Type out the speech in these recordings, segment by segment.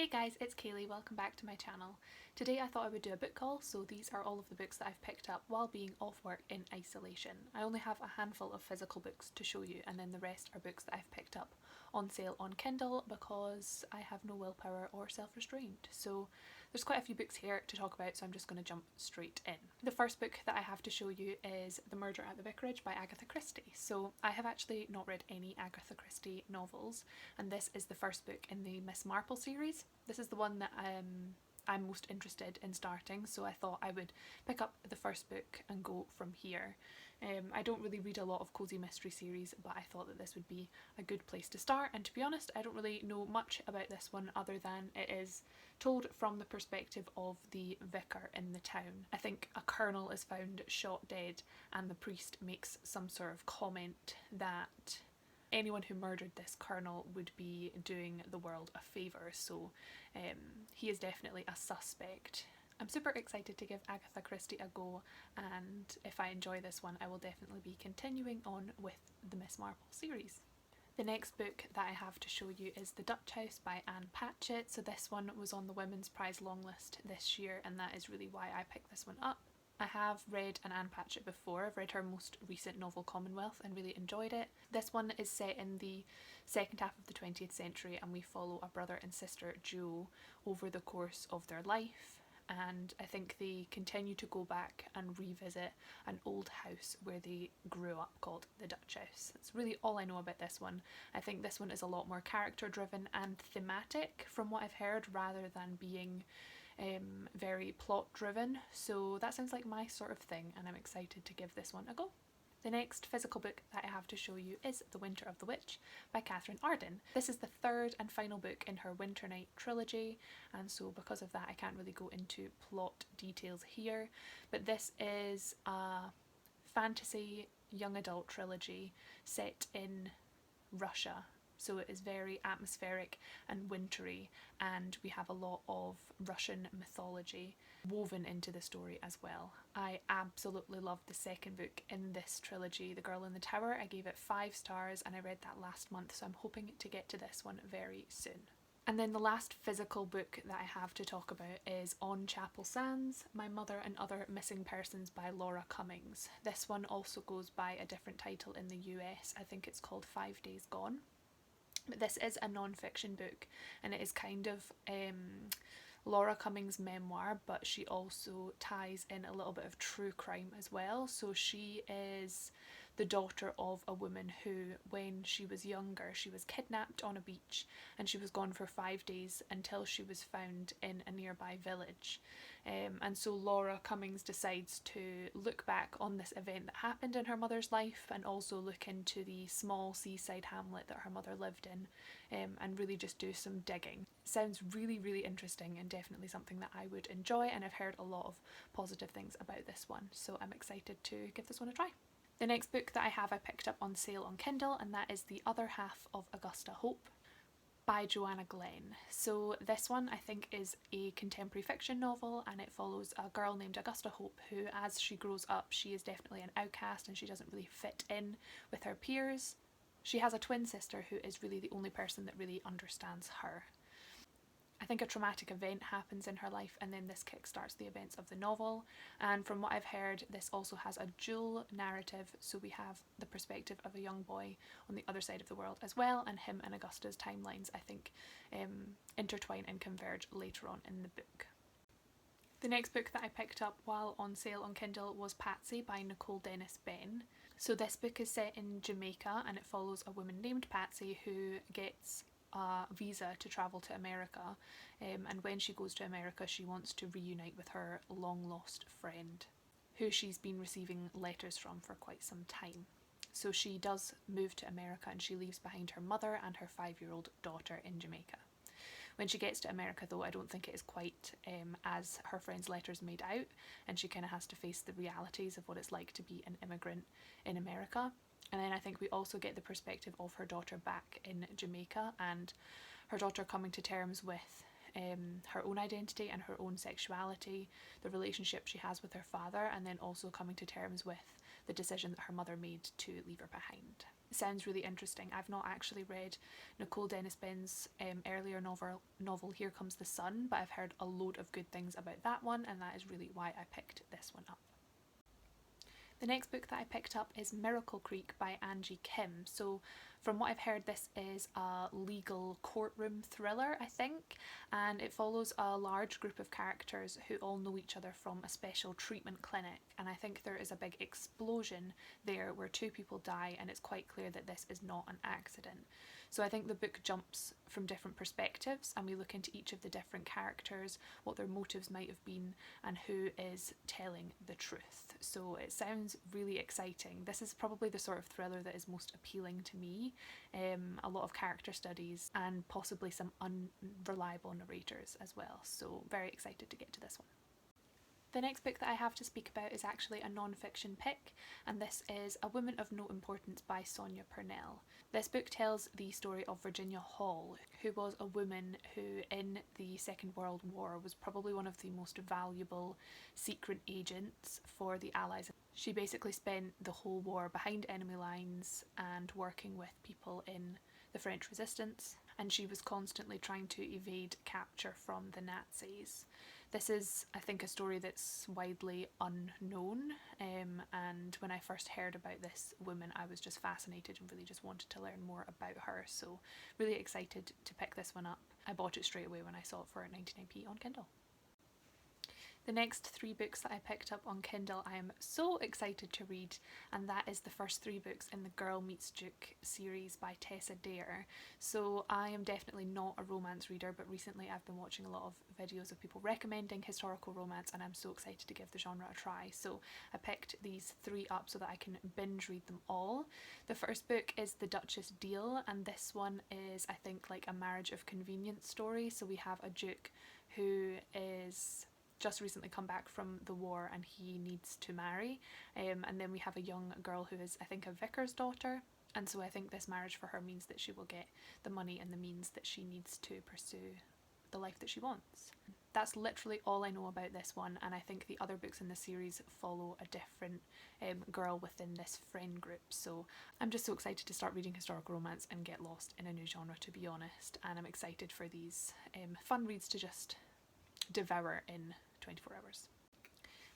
Hey guys, it's Kaylee, welcome back to my channel. Today I thought I would do a book haul, so these are all of the books that I've picked up while being off work in isolation. I only have a handful of physical books to show you, and then the rest are books that I've picked up on sale on Kindle because I have no willpower or self-restraint. So there's quite a few books here to talk about, so I'm just going to jump straight in. The first book that I have to show you is The Murder at the Vicarage by Agatha Christie. So I have actually not read any Agatha Christie novels, and this is the first book in the Miss Marple series. This is the one that I'm most interested in starting, so I thought I would pick up the first book and go from here. I don't really read a lot of cozy mystery series, but I thought that this would be a good place to start, and to be honest I don't really know much about this one other than it is told from the perspective of the vicar in the town. I think a colonel is found shot dead and the priest makes some sort of comment that anyone who murdered this colonel would be doing the world a favour, so he is definitely a suspect. I'm super excited to give Agatha Christie a go, and if I enjoy this one I will definitely be continuing on with the Miss Marple series. The next book that I have to show you is The Duchess by Anne Patchett. So this one was on the Women's Prize longlist this year, and that is really why I picked this one up. I have read an Anne Patchett before. I've read her most recent novel Commonwealth and really enjoyed it. This one is set in the second half of the 20th century, and we follow a brother and sister duo over the course of their life, and I think they continue to go back and revisit an old house where they grew up called the Duchess. That's really all I know about this one. I think this one is a lot more character driven and thematic from what I've heard, rather than being very plot driven, so that sounds like my sort of thing, and I'm excited to give this one a go. The next physical book that I have to show you is The Winter of the Witch by Catherine Arden. This is the third and final book in her Winter Night trilogy, and so because of that I can't really go into plot details here, but this is a fantasy young adult trilogy set in Russia. So it is very atmospheric and wintry, and we have a lot of Russian mythology woven into the story as well. I absolutely loved the second book in this trilogy, The Girl in the Tower. I gave it 5 stars and I read that last month, so I'm hoping to get to this one very soon. And then the last physical book that I have to talk about is On Chapel Sands, My Mother and Other Missing Persons by Laura Cummings. This one also goes by a different title in the US. I think it's called 5 Days Gone. But this is a non-fiction book, and it is kind of Laura Cummings' memoir, but she also ties in a little bit of true crime as well. So she is the daughter of a woman who, when she was younger, she was kidnapped on a beach and she was gone for 5 days until she was found in a nearby village. And so Laura Cummings decides to look back on this event that happened in her mother's life, and also look into the small seaside hamlet that her mother lived in, and really just do some digging. It sounds really, really interesting and definitely something that I would enjoy, and I've heard a lot of positive things about this one, so I'm excited to give this one a try. The next book that I picked up on sale on Kindle, and that is The Other Half of Augusta Hope by Joanna Glenn. So this one I think is a contemporary fiction novel, and it follows a girl named Augusta Hope who, as she grows up, she is definitely an outcast and she doesn't really fit in with her peers. She has a twin sister who is really the only person that really understands her. I think a traumatic event happens in her life, and then this kickstarts the events of the novel, and from what I've heard this also has a dual narrative, so we have the perspective of a young boy on the other side of the world as well, and him and Augusta's timelines I think intertwine and converge later on in the book. The next book that I picked up while on sale on Kindle was Patsy by Nicole Dennis Benn. So this book is set in Jamaica, and it follows a woman named Patsy who gets a visa to travel to America, and when she goes to America she wants to reunite with her long lost friend who she's been receiving letters from for quite some time. So she does move to America, and she leaves behind her mother and her 5-year-old daughter in Jamaica. When she gets to America though, I don't think it is quite as her friend's letters made out, and she kind of has to face the realities of what it's like to be an immigrant in America. And then I think we also get the perspective of her daughter back in Jamaica, and her daughter coming to terms with her own identity and her own sexuality, the relationship she has with her father, and then also coming to terms with the decision that her mother made to leave her behind. sounds really interesting. I've not actually read Nicole Dennis Benn's earlier novel Here Comes the Sun, but I've heard a load of good things about that one, and that is really why I picked this one up. The next book that I picked up is Miracle Creek by Angie Kim. So from what I've heard, this is a legal courtroom thriller, I think, and it follows a large group of characters who all know each other from a special treatment clinic, and I think there is a big explosion there where 2 people die, and it's quite clear that this is not an accident. So I think the book jumps from different perspectives, and we look into each of the different characters, what their motives might have been, and who is telling the truth. So it sounds really exciting. This is probably the sort of thriller that is most appealing to me. A lot of character studies and possibly some unreliable narrators as well. So very excited to get to this one. The next book that I have to speak about is actually a non-fiction pick, and this is A Woman of No Importance by Sonia Purnell. This book tells the story of Virginia Hall, who was a woman who in the Second World War was probably one of the most valuable secret agents for the Allies. She basically spent the whole war behind enemy lines and working with people in the French resistance, and she was constantly trying to evade capture from the Nazis. This is, I think, a story that's widely unknown, and when I first heard about this woman I was just fascinated and really just wanted to learn more about her, so really excited to pick this one up. I bought it straight away when I saw it for 99p on Kindle. The next 3 books that I picked up on Kindle I am so excited to read, and that is the first 3 books in the Girl Meets Duke series by Tessa Dare. So I am definitely not a romance reader, but recently I've been watching a lot of videos of people recommending historical romance, and I'm so excited to give the genre a try. So I picked these 3 up so that I can binge read them all. The first book is The Duchess Deal, and this one is, I think, like a marriage of convenience story. So we have a duke who is just recently come back from the war and he needs to marry, and then we have a young girl who is, I think, a vicar's daughter, and so I think this marriage for her means that she will get the money and the means that she needs to pursue the life that she wants. That's literally all I know about this one, and I think the other books in the series follow a different girl within this friend group, so I'm just so excited to start reading historical romance and get lost in a new genre, to be honest, and I'm excited for these fun reads to just devour in 24 hours.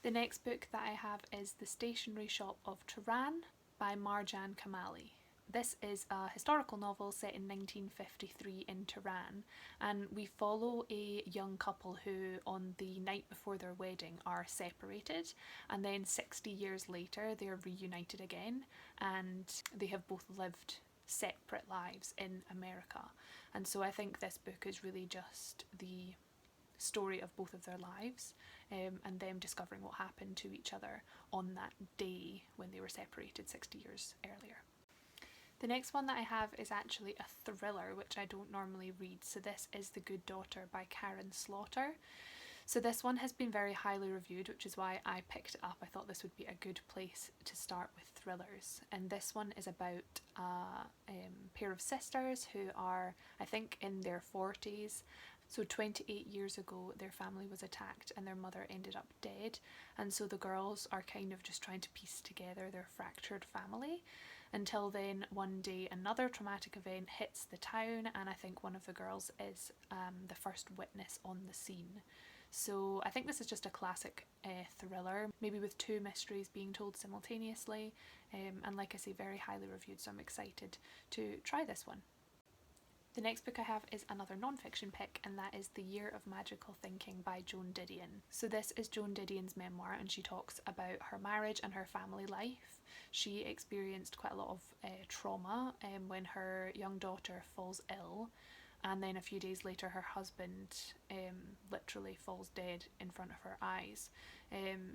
The next book that I have is The Stationery Shop of Turan by Marjan Kamali. This is a historical novel set in 1953 in Turan, and we follow a young couple who on the night before their wedding are separated, and then 60 years later they're reunited again, and they have both lived separate lives in America. And so I think this book is really just the story of both of their lives, and them discovering what happened to each other on that day when they were separated 60 years earlier. The next one that I have is actually a thriller, which I don't normally read, so this is The Good Daughter by Karen Slaughter. So this one has been very highly reviewed, which is why I picked it up. I thought this would be a good place to start with thrillers, and this one is about a pair of sisters who are, I think, in their 40s. So 28 years ago their family was attacked and their mother ended up dead, and so the girls are kind of just trying to piece together their fractured family, until then one day another traumatic event hits the town, and I think one of the girls is the first witness on the scene. So I think this is just a classic thriller, maybe with 2 mysteries being told simultaneously, and like I say, very highly reviewed, so I'm excited to try this one. The next book I have is another non-fiction pick, and that is The Year of Magical Thinking by Joan Didion. So this is Joan Didion's memoir, and she talks about her marriage and her family life. She experienced quite a lot of trauma when her young daughter falls ill, and then a few days later her husband literally falls dead in front of her eyes.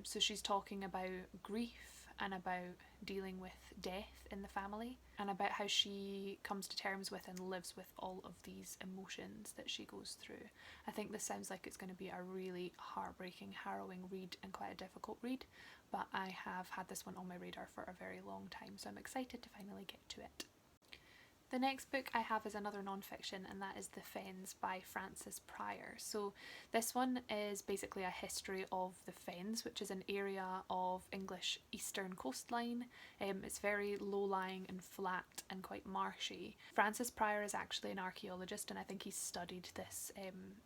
So she's talking about grief and about dealing with death in the family, and about how she comes to terms with and lives with all of these emotions that she goes through. I think this sounds like it's going to be a really heartbreaking, harrowing read and quite a difficult read, but I have had this one on my radar for a very long time, so I'm excited to finally get to it. The next book I have is another non-fiction, and that is The Fens by Frances Pryor. So this one is basically a history of the Fens, which is an area of English eastern coastline. It's very low-lying and flat and quite marshy. Frances Pryor is actually an archaeologist, and I think he's studied this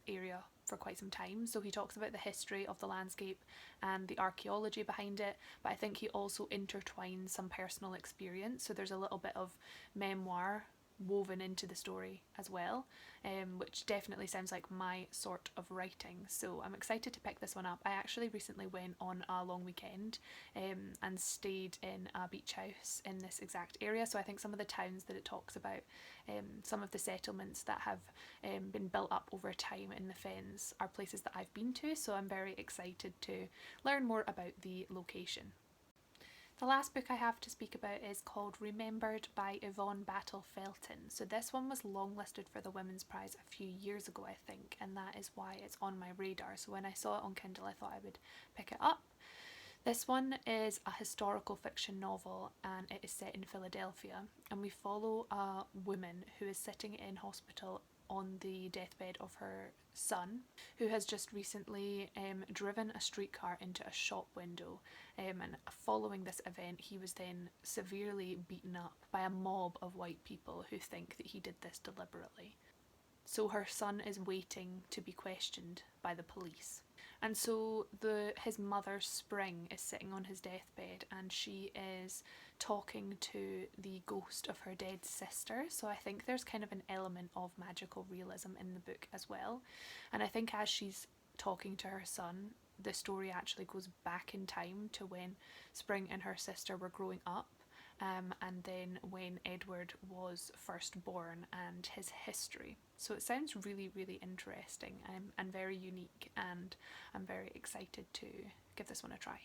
area for quite some time. So he talks about the history of the landscape and the archaeology behind it, but I think he also intertwines some personal experience. So there's a little bit of memoir woven into the story as well, which definitely sounds like my sort of writing. So I'm excited to pick this one up. I actually recently went on a long weekend and stayed in a beach house in this exact area. So I think some of the towns that it talks about, some of the settlements that have been built up over time in the Fens are places that I've been to. So I'm very excited to learn more about the location. The last book I have to speak about is called Remembered by Yvonne Battle Felton. So this one was longlisted for the Women's Prize a few years ago, I think, and that is why it's on my radar. So when I saw it on Kindle, I thought I would pick it up. This one is a historical fiction novel, and it is set in Philadelphia, and we follow a woman who is sitting in hospital on the deathbed of her son, who has just recently driven a streetcar into a shop window, and following this event he was then severely beaten up by a mob of white people who think that he did this deliberately. So her son is waiting to be questioned by the police. And so his mother, Spring, is sitting on his deathbed, and she is talking to the ghost of her dead sister. So I think there's kind of an element of magical realism in the book as well. And I think as she's talking to her son, the story actually goes back in time to when Spring and her sister were growing up. And then when Edward was first born and his history. So it sounds really, really interesting and very unique, and I'm very excited to give this one a try.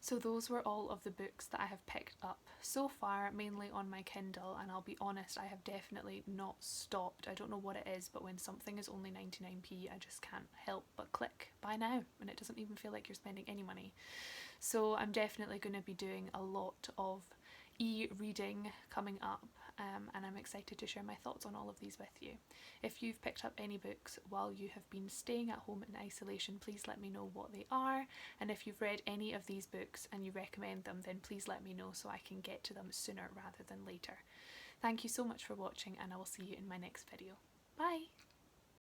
So those were all of the books that I have picked up so far, mainly on my Kindle, and I'll be honest, I have definitely not stopped. I don't know what it is, but when something is only 99p, I just can't help but click buy now, and it doesn't even feel like you're spending any money. So I'm definitely going to be doing a lot of e-reading coming up, and I'm excited to share my thoughts on all of these with you. If you've picked up any books while you have been staying at home in isolation, please let me know what they are, and if you've read any of these books and you recommend them, then please let me know so I can get to them sooner rather than later. Thank you so much for watching, and I will see you in my next video. Bye!